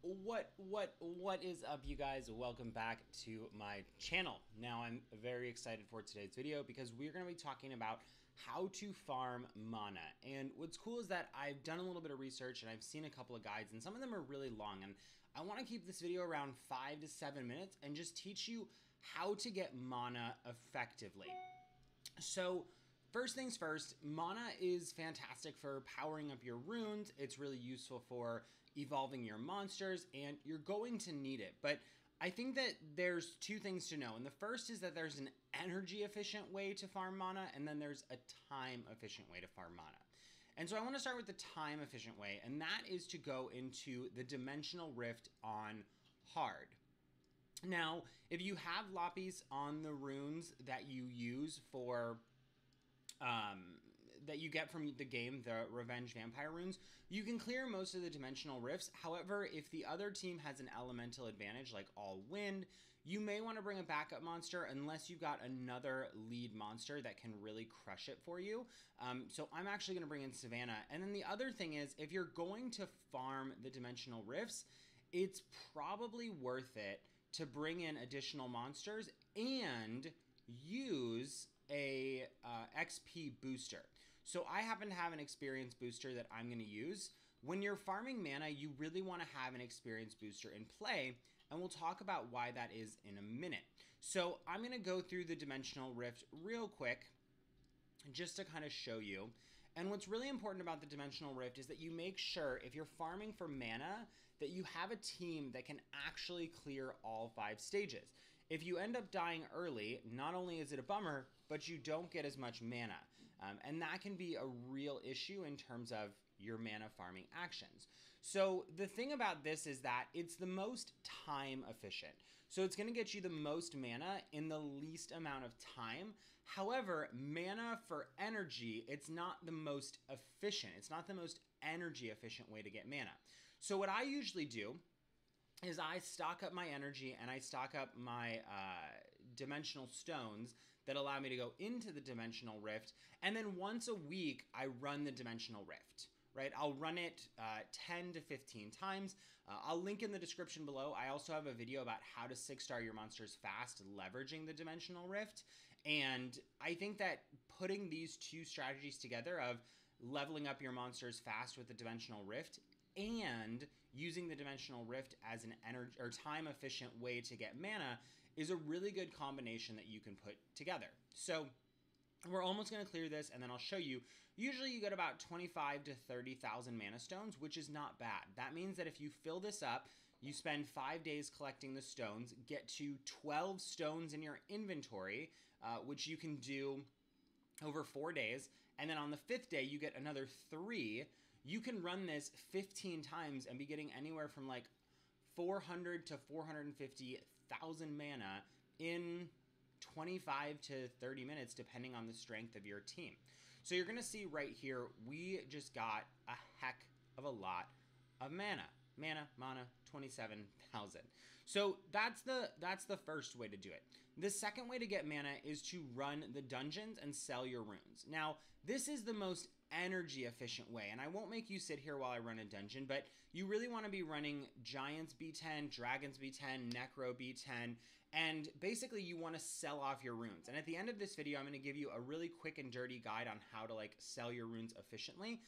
What is up, you guys? Welcome back to my channel. Now, I'm very excited for today's video because we're going to be talking about how to farm mana. And what's cool is that I've done a little bit of research and I've seen a couple of guides, and some of them are really long, and I want to keep this video around 5 to 7 minutes and just teach you how to get mana effectively. So first things first, mana is fantastic for powering up your runes. It's really useful for evolving your monsters, and you're going to need it. But I think that there's two things to know. And the first is that there's an energy efficient way to farm mana, and then there's a time efficient way to farm mana. And so I want to start with the time efficient way, and that is to go into the Dimensional Rift on hard. Now, if you have Loppies on the runes that you use for that you get from the game, the Revenge Vampire runes, you can clear most of the dimensional rifts. However, if the other team has an elemental advantage like all wind, you may want to bring a backup monster unless you've got another lead monster that can really crush it for you. So I'm actually going to bring in Savannah. And then the other thing is, if you're going to farm the dimensional rifts, it's probably worth it to bring in additional monsters and use a XP booster. So I happen to have an experience booster that I'm going to use. When you're farming mana, you really want to have an experience booster in play, and we'll talk about why that is in a minute. So I'm going to go through the Dimensional Rift real quick just to kind of show you. And what's really important about the Dimensional Rift is that you make sure, if you're farming for mana, that you have a team that can actually clear all 5 stages. If you end up dying early, not only is it a bummer, but you don't get as much mana. And that can be a real issue in terms of your mana farming actions. So the thing about this is that it's the most time efficient. So it's going to get you the most mana in the least amount of time. However, mana for energy, it's not the most efficient. It's not the most energy efficient way to get mana. So what I usually do is I stock up my energy and I stock up my dimensional stones that allow me to go into the Dimensional Rift. And then once a week, I run the Dimensional Rift, right? I'll run it 10 to 15 times. I'll link in the description below. I also have a video about how to 6-star your monsters fast, leveraging the Dimensional Rift. And I think that putting these two strategies together of leveling up your monsters fast with the Dimensional Rift and using the Dimensional Rift as an energy or time efficient way to get mana is a really good combination that you can put together. So we're almost going to clear this, and then I'll show you. Usually you get about 25 to 30,000 mana stones, which is not bad. That means that if you fill this up, you spend 5 days collecting the stones, get to 12 stones in your inventory, which you can do over 4 days, and then on the 5th day you get another 3. You can run this 15 times and be getting anywhere from like 400 to 450,000 mana in 25 to 30 minutes, depending on the strength of your team. So you're going to see right here, we just got a heck of a lot of mana. Mana, 27,000. So that's the first way to do it. The second way to get mana is to run the dungeons and sell your runes. Now, this is the most energy efficient way, and I won't make you sit here while I run a dungeon, but you really want to be running Giants B10, Dragons B10, Necro B10, and basically you want to sell off your runes. And at the end of this video, I'm going to give you a really quick and dirty guide on how to like sell your runes efficiently.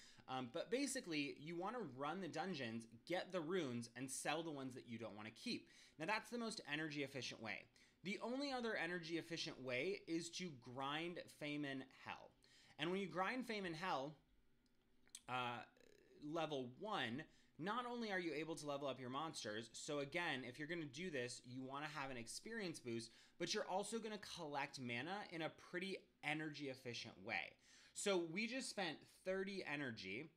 But basically you want to run the dungeons, get the runes, and sell the ones that you don't want to keep. Now that's the most energy efficient way. The only other energy efficient way is to grind Fame in Hell. And when you grind Fame in Hell, level 1, not only are you able to level up your monsters, so again, if you're going to do this, you want to have an experience boost, but you're also going to collect mana in a pretty energy efficient way. So we just spent 30 energy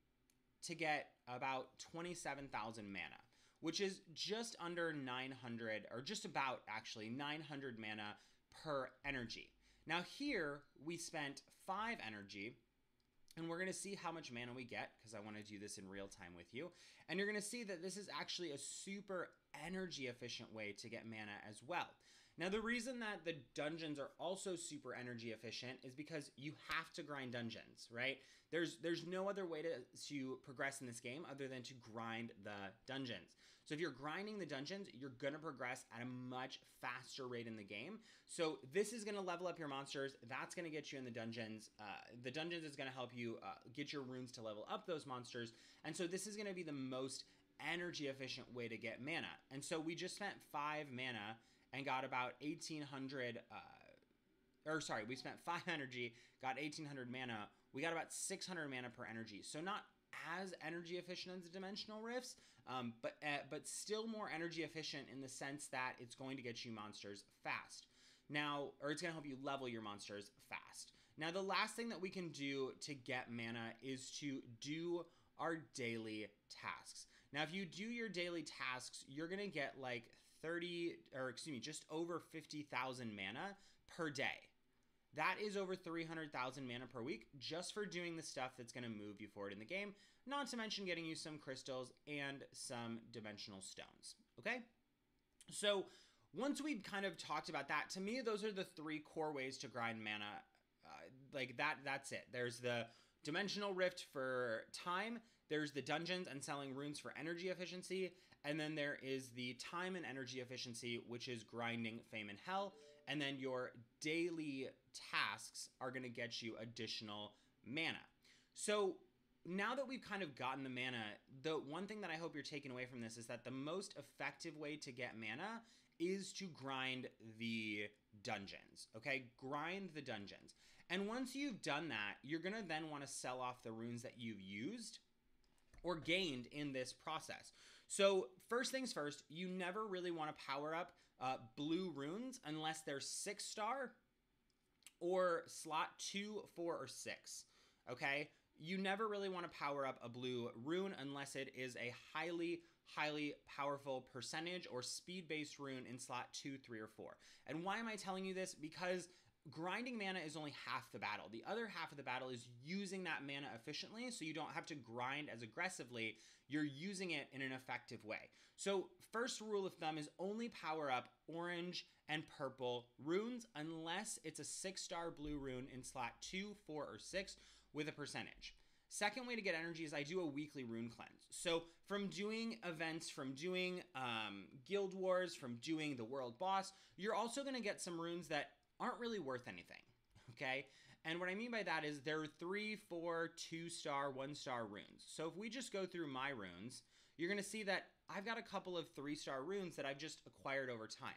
to get about 27,000 mana, which is just under 900, or just about actually 900 mana per energy. Now here, we spent 5 energy, and we're going to see how much mana we get, because I want to do this in real time with you. And you're going to see that this is actually a super energy efficient way to get mana as well. Now, the reason that the dungeons are also super energy efficient is because you have to grind dungeons, right? There's no other way to progress in this game other than to grind the dungeons. So if you're grinding the dungeons, you're going to progress at a much faster rate in the game. So this is going to level up your monsters. That's going to get you in the dungeons. The dungeons is going to help you get your runes to level up those monsters. And so this is going to be the most energy efficient way to get mana. And so we just spent 5 mana and got about 1,800, we spent 5 energy, got 1,800 mana. We got about 600 mana per energy. So not as energy efficient as the Dimensional Rifts, but still more energy efficient in the sense that it's going to get you monsters fast. Now, or it's going to help you level your monsters fast. Now, the last thing that we can do to get mana is to do our daily tasks. Now, if you do your daily tasks, you're going to get like just over 50,000 mana per day. That is over 300,000 mana per week just for doing the stuff that's going to move you forward in the game, not to mention getting you some crystals and some dimensional stones, okay? So once we've kind of talked about that, to me, those are the 3 core ways to grind mana. That's it. There's the Dimensional Rift for time, there's the dungeons and selling runes for energy efficiency, and then there is the time and energy efficiency, which is grinding Fame and Hell, and then your daily tasks are going to get you additional mana. So now that we've kind of gotten the mana, the one thing that I hope you're taking away from this is that the most effective way to get mana is to grind the dungeons, okay? Grind the dungeons. And once you've done that, you're going to then want to sell off the runes that you've used or gained in this process. So first things first, you never really want to power up blue runes unless they're 6-star or slot 2, 4, or 6, okay? You never really want to power up a blue rune unless it is a highly powerful percentage or speed-based rune in slot 2, 3, or 4. And why am I telling you this? Because grinding mana is only half the battle. The other half of the battle is using that mana efficiently so you don't have to grind as aggressively. You're using it in an effective way. So first rule of thumb is only power up orange and purple runes unless it's a 6-star blue rune in slot 2, 4, or 6 with a percentage. Second way to get energy is I do a weekly rune cleanse. So from doing events, from doing guild wars, from doing the world boss, you're also going to get some runes that aren't really worth anything, okay? And what I mean by that is there are 3, 4, 2-star, 1-star runes. So if we just go through my runes, you're going to see that I've got a couple of 3-star runes that I've just acquired over time.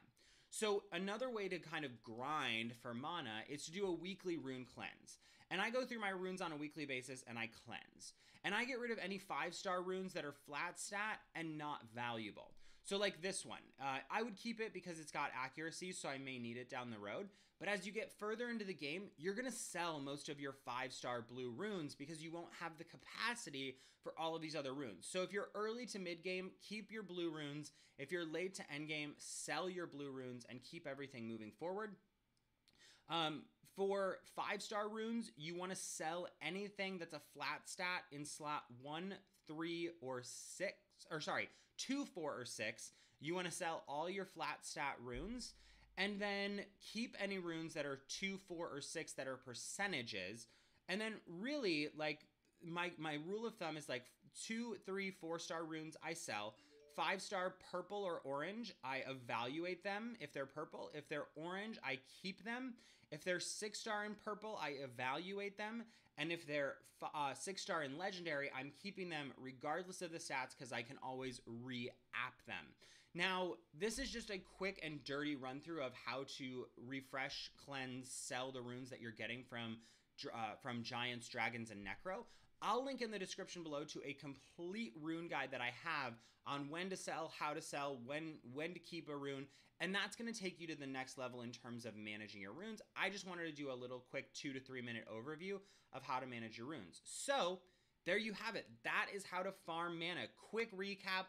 So another way to kind of grind for mana is to do a weekly rune cleanse. And I go through my runes on a weekly basis and I cleanse. And I get rid of any 5-star runes that are flat stat and not valuable. So like this one, I would keep it because it's got accuracy, so I may need it down the road. But as you get further into the game, you're going to sell most of your 5-star blue runes because you won't have the capacity for all of these other runes. So if you're early to mid-game, keep your blue runes. If you're late to endgame, sell your blue runes and keep everything moving forward. For 5-star runes, you want to sell anything that's a flat stat in slot 1, 3, or 6, or sorry, 2, 4, or 6. You want to sell all your flat stat runes, and then keep any runes that are 2, 4, or 6 that are percentages. And then really, like, my rule of thumb is like 2, 3, 4-star runes I sell. 5-star purple or orange, I evaluate them if they're purple. If they're orange, I keep them. If they're 6-star in purple, I evaluate them. And if they're 6-star in legendary, I'm keeping them regardless of the stats because I can always re-app them. Now, this is just a quick and dirty run through of how to refresh, cleanse, sell the runes that you're getting from Giants, Dragons, and Necro. I'll link in the description below to a complete rune guide that I have on when to sell, how to sell, when to keep a rune, and that's going to take you to the next level in terms of managing your runes. I just wanted to do a little quick 2 to 3 minute overview of how to manage your runes. So there you have it. That is how to farm mana. Quick recap,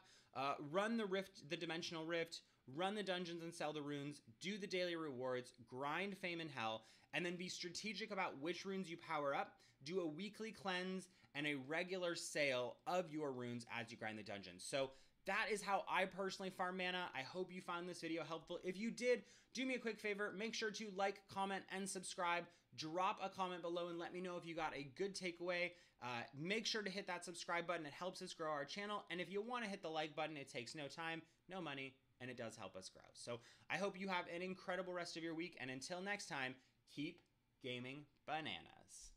run the Dimensional Rift, run the dungeons and sell the runes, do the daily rewards, grind Fame and Hell, and then be strategic about which runes you power up, do a weekly cleanse, and a regular sale of your runes as you grind the dungeons. So that is how I personally farm mana. I hope you found this video helpful. If you did, do me a quick favor. Make sure to like, comment, and subscribe. Drop a comment below and let me know if you got a good takeaway. Make sure to hit that subscribe button. It helps us grow our channel. And if you want to hit the like button, it takes no time, no money, and it does help us grow. So I hope you have an incredible rest of your week. And until next time, keep gaming bananas.